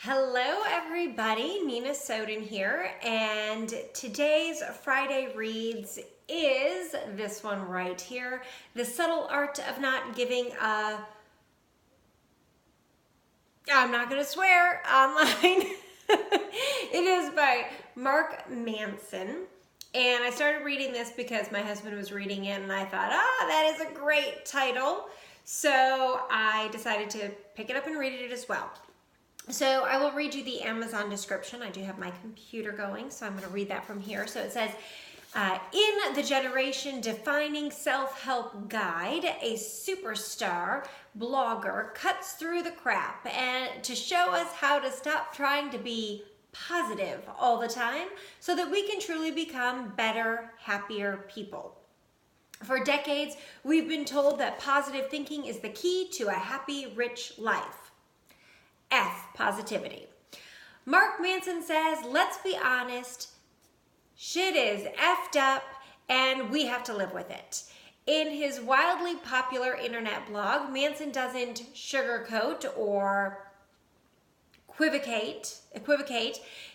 Hello everybody, Nina Soden here, and today's Friday Reads is this one right here, The Subtle Art of Not Giving a, I'm not going to swear online. It is by Mark Manson, and I started reading this because my husband was reading it and I thought, that is a great title, so I decided to pick it up and read it as well. So I will read you the Amazon description. I do have my computer going, so I'm going to read that from here. So it says, in the generation defining self-help guide, a superstar blogger cuts through the crap and to show us how to stop trying to be positive all the time so that we can truly become better, happier people. For decades, we've been told that positive thinking is the key to a happy, rich life. F, positivity. Mark Manson says, let's be honest, shit is effed up and we have to live with it. In his wildly popular internet blog, Manson doesn't sugarcoat or equivocate.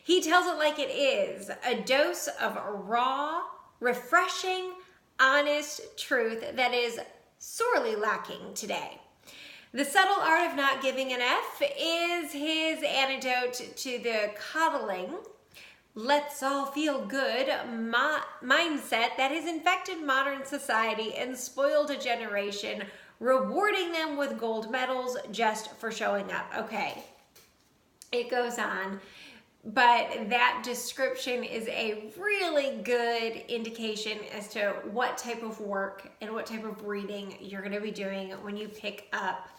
He tells it like it is, a dose of raw, refreshing, honest truth that is sorely lacking today. The Subtle Art of Not Giving an F is his antidote to the coddling, let's all feel good mindset that has infected modern society and spoiled a generation, rewarding them with gold medals just for showing up. Okay, it goes on, but that description is a really good indication as to what type of work and what type of reading you're going to be doing when you pick up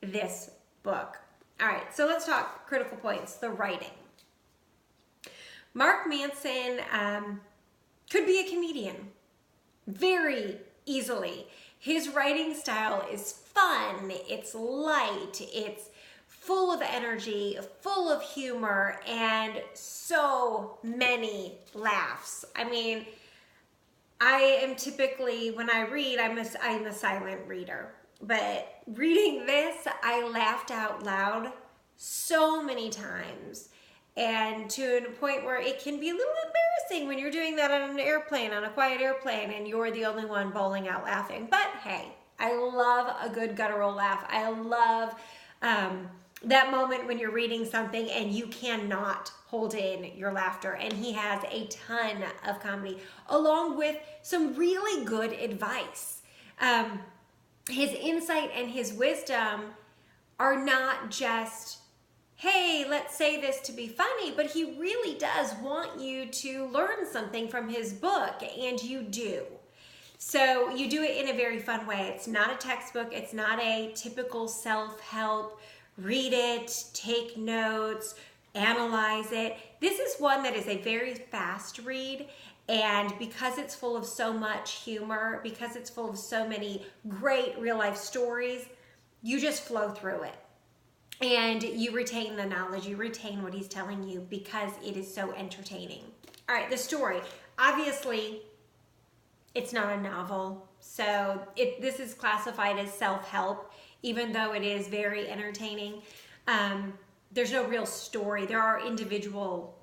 this book. All right, so let's talk critical points, the writing. Mark Manson could be a comedian very easily. His writing style is fun, it's light, it's full of energy, full of humor, and so many laughs. I mean, I am typically, when I read, I'm a silent reader. But reading this, I laughed out loud so many times, and to a point where it can be a little embarrassing when you're doing that on an airplane, on a quiet airplane, and you're the only one bawling out laughing. But hey, I love a good guttural laugh. I love that moment when you're reading something and you cannot hold in your laughter. And he has a ton of comedy, along with some really good advice. His insight and his wisdom are not just, hey, let's say this to be funny, but he really does want you to learn something from his book, and you do. So you do it in a very fun way. It's not a textbook. It's not a typical self-help, read it, take notes, analyze it. This is one that is a very fast read. And because it's full of so much humor, because it's full of so many great real life stories, you just flow through it. And you retain the knowledge, you retain what he's telling you because it is so entertaining. All right, the story. Obviously, it's not a novel. So this is classified as self-help, even though it is very entertaining. There's no real story. There are individual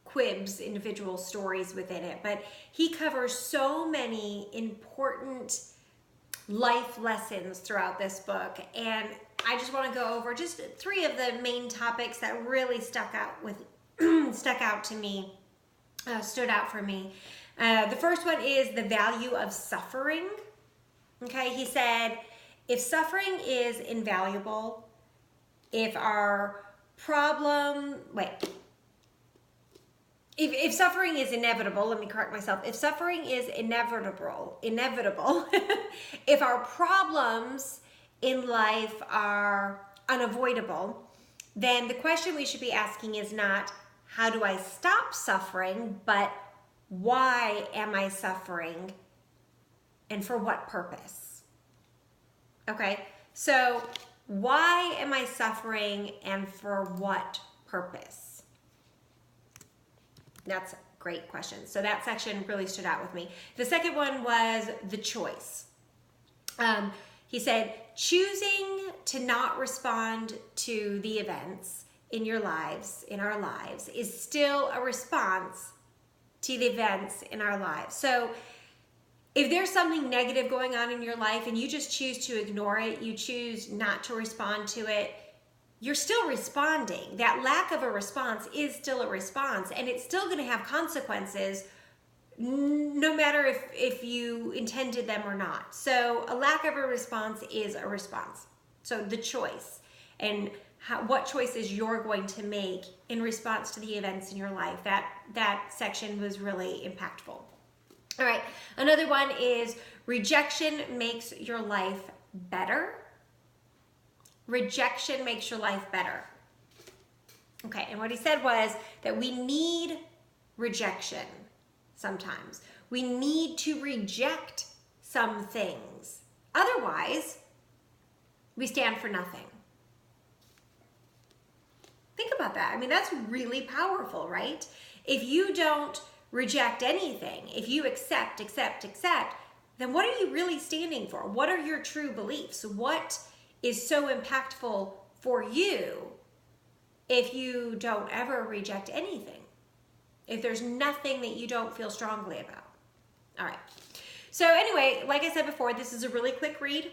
quibs, individual stories within it, but he covers so many important life lessons throughout this book, and I just want to go over just 3 of the main topics that really stood out for me. The first one is the value of suffering. Okay, he said, if suffering is invaluable, if suffering is inevitable, let me correct myself. If suffering is inevitable, if our problems in life are unavoidable, then the question we should be asking is not, how do I stop suffering, but why am I suffering and for what purpose? Okay, so why am I suffering and for what purpose? That's a great question. So that section really stood out with me. The second one was the choice. He said, choosing to not respond to the events in your lives, in our lives, is still a response to the events in our lives. So if there's something negative going on in your life and you just choose to ignore it, you choose not to respond to it, you're still responding. That lack of a response is still a response, and it's still going to have consequences no matter if you intended them or not. So a lack of a response is a response. So the choice and what choices you're going to make in response to the events in your life, that section was really impactful. All right, another one is rejection makes your life better. Rejection makes your life better. Okay, and what he said was that we need rejection sometimes. We need to reject some things. Otherwise, we stand for nothing. Think about that. I mean, that's really powerful, right? If you don't reject anything, if you accept, then what are you really standing for? What are your true beliefs? What is so impactful for you if you don't ever reject anything? If there's nothing that you don't feel strongly about. All right. So anyway, like I said before, this is a really quick read.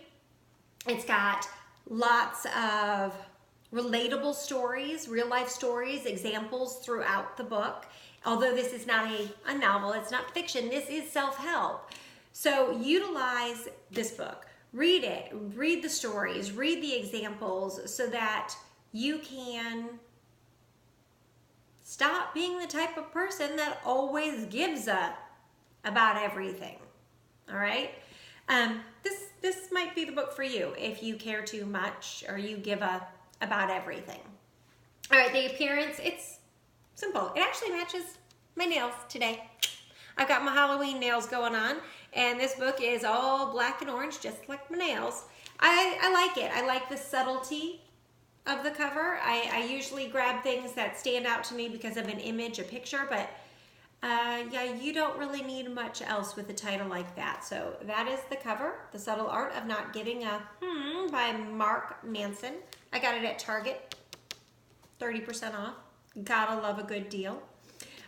It's got lots of relatable stories, real life stories, examples throughout the book. Although this is not a novel, it's not fiction, this is self-help. So utilize this book. Read it, read the stories, read the examples so that you can stop being the type of person that always gives a about everything. All right? This might be the book for you if you care too much or you give a about everything. All right, the appearance, it's simple. It actually matches my nails today. I've got my Halloween nails going on, and this book is all black and orange, just like my nails. I like it. I like the subtlety of the cover. I usually grab things that stand out to me because of an image, a picture, but yeah, you don't really need much else with a title like that. So that is the cover, The Subtle Art of Not Giving a by Mark Manson. I got it at Target, 30% off. Gotta love a good deal.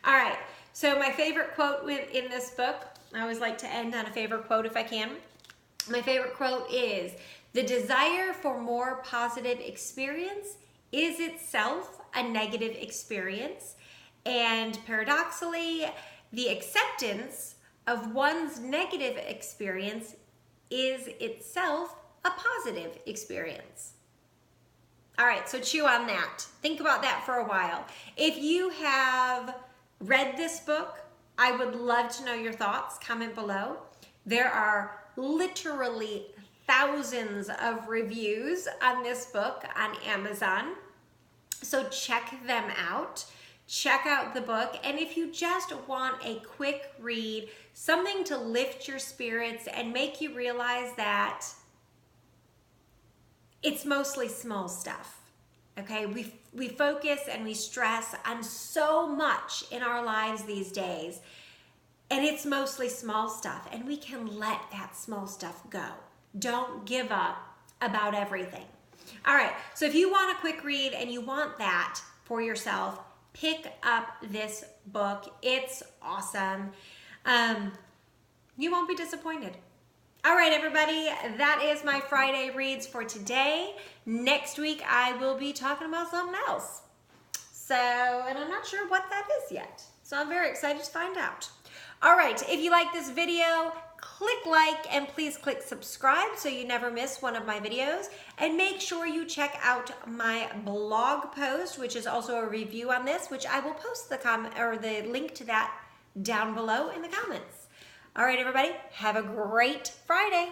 All right, so my favorite quote in this book, I always like to end on a favorite quote if I can. My favorite quote is, "The desire for more positive experience is itself a negative experience. And paradoxically, the acceptance of one's negative experience is itself a positive experience." All right, so chew on that. Think about that for a while. If you have read this book, I would love to know your thoughts. Comment below. There are literally thousands of reviews on this book on Amazon. So check them out. Check out the book. And if you just want a quick read, something to lift your spirits and make you realize that it's mostly small stuff, okay? We focus and we stress on so much in our lives these days, and it's mostly small stuff, and we can let that small stuff go. Don't give up about everything. All right, so if you want a quick read and you want that for yourself, pick up this book. It's awesome. You won't be disappointed. All right, everybody, that is my Friday reads for today. Next week, I will be talking about something else. So, and I'm not sure what that is yet. So I'm very excited to find out. All right, if you like this video, click like and please click subscribe so you never miss one of my videos. And make sure you check out my blog post, which is also a review on this, which I will post the link to that down below in the comments. All right, everybody, have a great Friday.